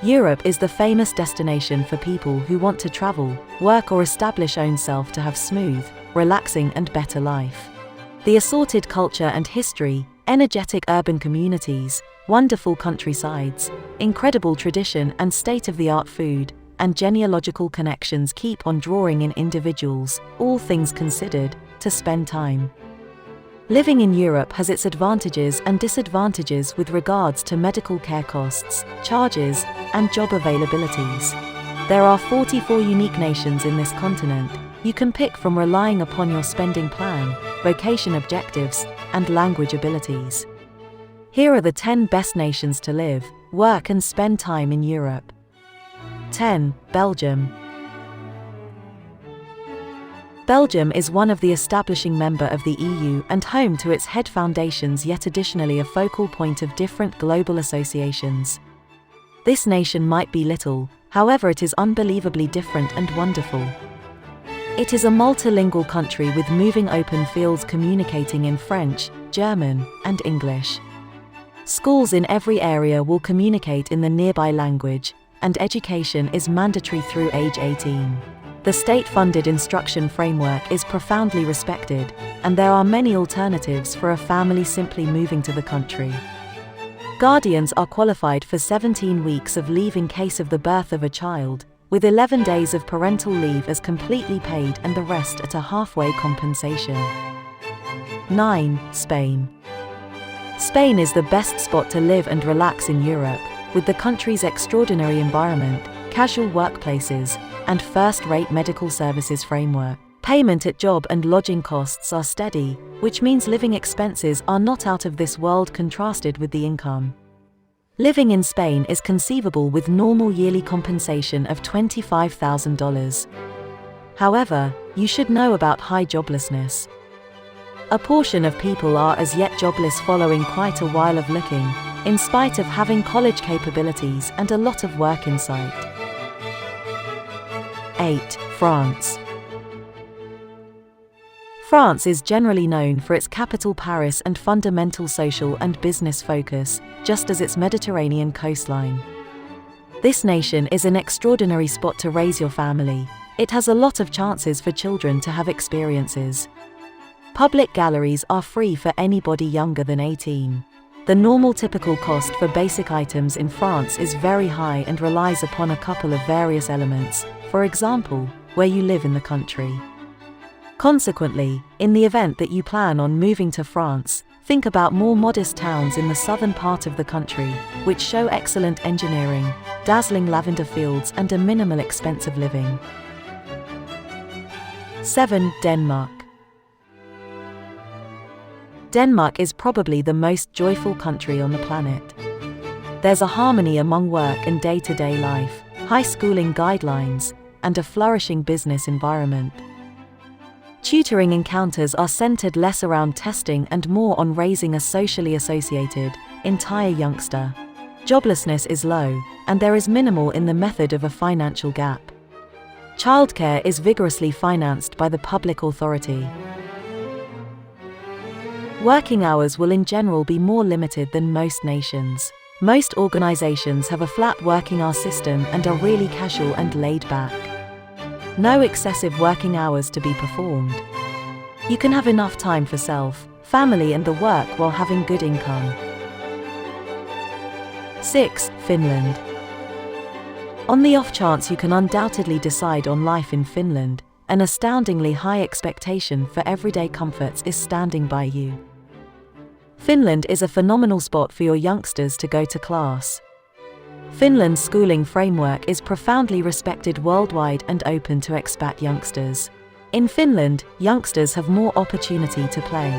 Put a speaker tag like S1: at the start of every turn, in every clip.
S1: Europe is the famous destination for people who want to travel, work or establish oneself to have smooth, relaxing and better life. The assorted culture and history, energetic urban communities, wonderful countrysides, incredible tradition and state-of-the-art food, and genealogical connections keep on drawing in individuals, all things considered, to spend time. Living in Europe has its advantages and disadvantages with regards to medical care costs, charges, and job availabilities. There are 44 unique nations in this continent. You can pick from relying upon your spending plan, vocation objectives, and language abilities. Here are the 10 best nations to live, work and spend time in Europe. 10. Belgium. Belgium is one of the establishing member of the EU and home to its head foundations, yet additionally a focal point of different global associations. This nation might be little, however it is unbelievably different and wonderful. It is a multilingual country with moving open fields communicating in French, German, and English. Schools in every area will communicate in the nearby language, and education is mandatory through age 18. The state-funded instruction framework is profoundly respected, and there are many alternatives for a family simply moving to the country. Guardians are qualified for 17 weeks of leave in case of the birth of a child, with 11 days of parental leave as completely paid and the rest at a halfway compensation. 9. Spain. Spain is the best spot to live and relax in Europe, with the country's extraordinary environment, casual workplaces, and first-rate medical services framework. Payment at job and lodging costs are steady, which means living expenses are not out of this world contrasted with the income. Living in Spain is conceivable with normal yearly compensation of $25,000. However, you should know about high joblessness. A portion of people are as yet jobless following quite a while of looking, in spite of having college capabilities and a lot of work in sight. 8. France. France is generally known for its capital Paris and fundamental social and business focus, just as its Mediterranean coastline. This nation is an extraordinary spot to raise your family. It has a lot of chances for children to have experiences. Public galleries are free for anybody younger than 18. The normal typical cost for basic items in France is very high and relies upon a couple of various elements, for example, where you live in the country. Consequently, in the event that you plan on moving to France, think about more modest towns in the southern part of the country, which show excellent engineering, dazzling lavender fields and a minimal expense of living. 7. Denmark. Denmark is probably the most joyful country on the planet. There's a harmony among work and day-to-day life, high schooling guidelines, and a flourishing business environment. Tutoring encounters are centered less around testing and more on raising a socially associated, entire youngster. Joblessness is low, and there is minimal in the method of a financial gap. Childcare is vigorously financed by the public authority. Working hours will in general be more limited than most nations. Most organizations have a flat working hour system and are really casual and laid back. No excessive working hours to be performed. You can have enough time for self, family and the work while having good income. 6. Finland. On the off chance you can undoubtedly decide on life in Finland, an astoundingly high expectation for everyday comforts is standing by you. Finland is a phenomenal spot for your youngsters to go to class. Finland's schooling framework is profoundly respected worldwide and open to expat youngsters. In Finland, youngsters have more opportunity to play.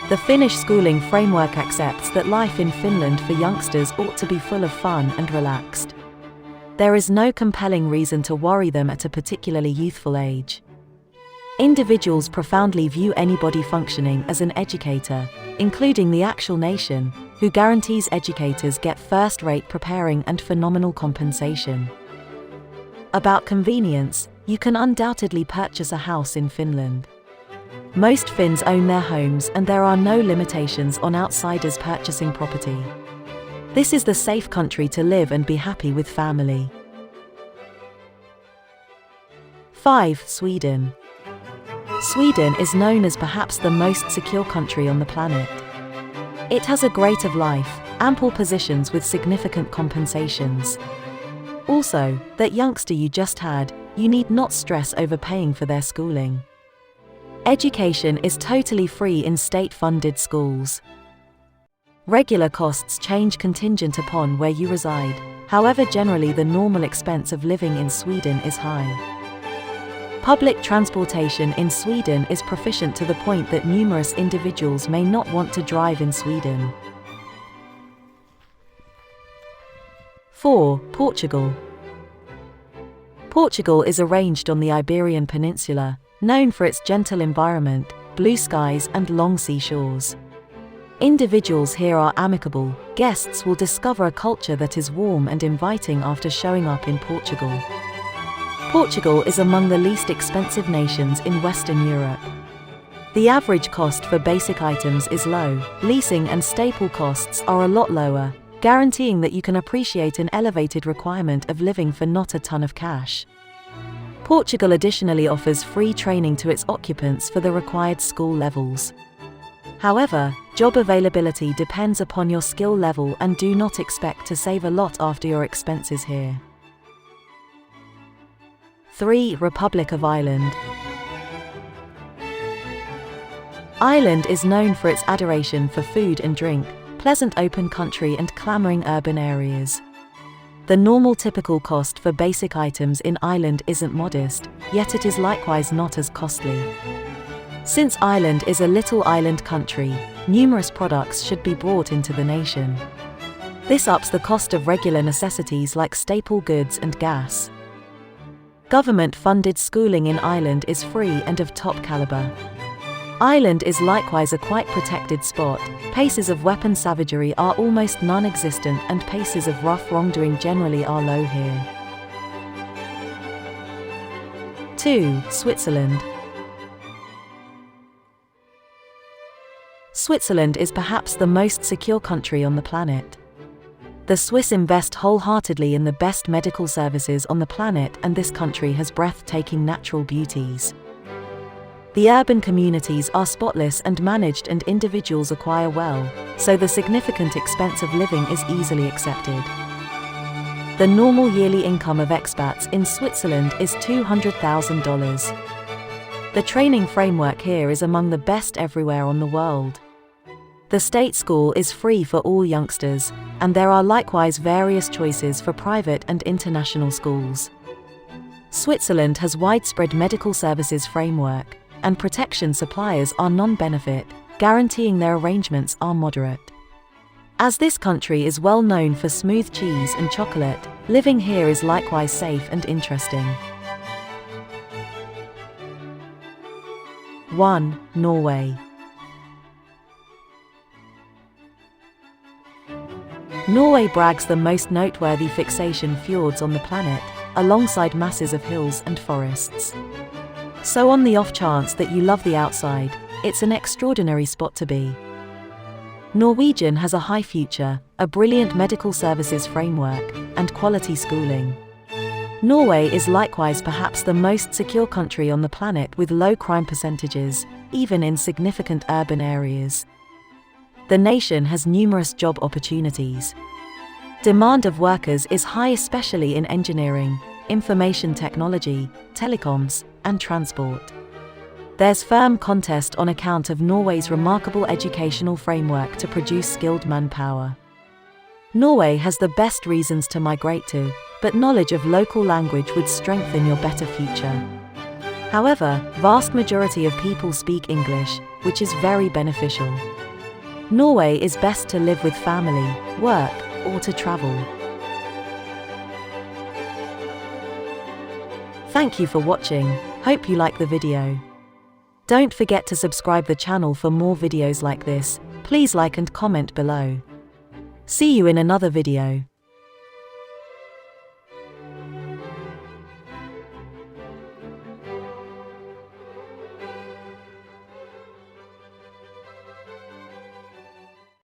S1: The Finnish schooling framework accepts that life in Finland for youngsters ought to be full of fun and relaxed. There is no compelling reason to worry them at a particularly youthful age. Individuals profoundly view anybody functioning as an educator, including the actual nation, who guarantees educators get first-rate preparing and phenomenal compensation. About convenience, you can undoubtedly purchase a house in Finland. Most Finns own their homes and there are no limitations on outsiders purchasing property. This is the safe country to live and be happy with family. 5. Sweden. Sweden is known as perhaps the most secure country on the planet. It has a great of life, ample positions with significant compensations. Also, that youngster you just had, you need not stress over paying for their schooling. Education is totally free in state-funded schools. Regular costs change contingent upon where you reside, however generally the normal expense of living in Sweden is high. Public transportation in Sweden is proficient to the point that numerous individuals may not want to drive in Sweden. 4. Portugal. Portugal is arranged on the Iberian Peninsula, known for its gentle environment, blue skies and long seashores. Individuals here are amicable. Guests will discover a culture that is warm and inviting after showing up in Portugal. Portugal is among the least expensive nations in Western Europe. The average cost for basic items is low. Leasing and staple costs are a lot lower, guaranteeing that you can appreciate an elevated requirement of living for not a ton of cash. Portugal additionally offers free training to its occupants for the required school levels. However, job availability depends upon your skill level and do not expect to save a lot after your expenses here. 3. Republic of Ireland. Ireland is known for its adoration for food and drink, pleasant open country and clamoring urban areas. The normal typical cost for basic items in Ireland isn't modest, yet it is likewise not as costly. Since Ireland is a little island country, numerous products should be brought into the nation. This ups the cost of regular necessities like staple goods and gas. Government-funded schooling in Ireland is free and of top caliber. Ireland is likewise a quite protected spot. Paces of weapon savagery are almost non-existent and paces of rough wrongdoing generally are low here. 2. Switzerland. Switzerland is perhaps the most secure country on the planet. The Swiss invest wholeheartedly in the best medical services on the planet, and this country has breathtaking natural beauties. The urban communities are spotless and managed, and individuals acquire well, so the significant expense of living is easily accepted. The normal yearly income of expats in Switzerland is $200,000. The training framework here is among the best everywhere on the world. The state school is free for all youngsters, and there are likewise various choices for private and international schools. Switzerland has widespread medical services framework, and protection suppliers are non-benefit, guaranteeing their arrangements are moderate. As this country is well known for smooth cheese and chocolate, living here is likewise safe and interesting. 1. Norway. Norway brags the most noteworthy fixation fjords on the planet, alongside masses of hills and forests. So on the off chance that you love the outside, it's an extraordinary spot to be. Norwegian has a high future, a brilliant medical services framework, and quality schooling. Norway is likewise perhaps the most secure country on the planet with low crime percentages, even in significant urban areas. The nation has numerous job opportunities. Demand of workers is high, especially in engineering, information technology, telecoms, and transport. There's firm contest on account of Norway's remarkable educational framework to produce skilled manpower. Norway has the best reasons to migrate to, but knowledge of local language would strengthen your better future. However, vast majority of people speak English, which is very beneficial. Norway is best to live with family, work, or to travel. Thank you for watching. Hope you like the video. Don't forget to subscribe the channel for more videos like this. Please like and comment below. See you in another video.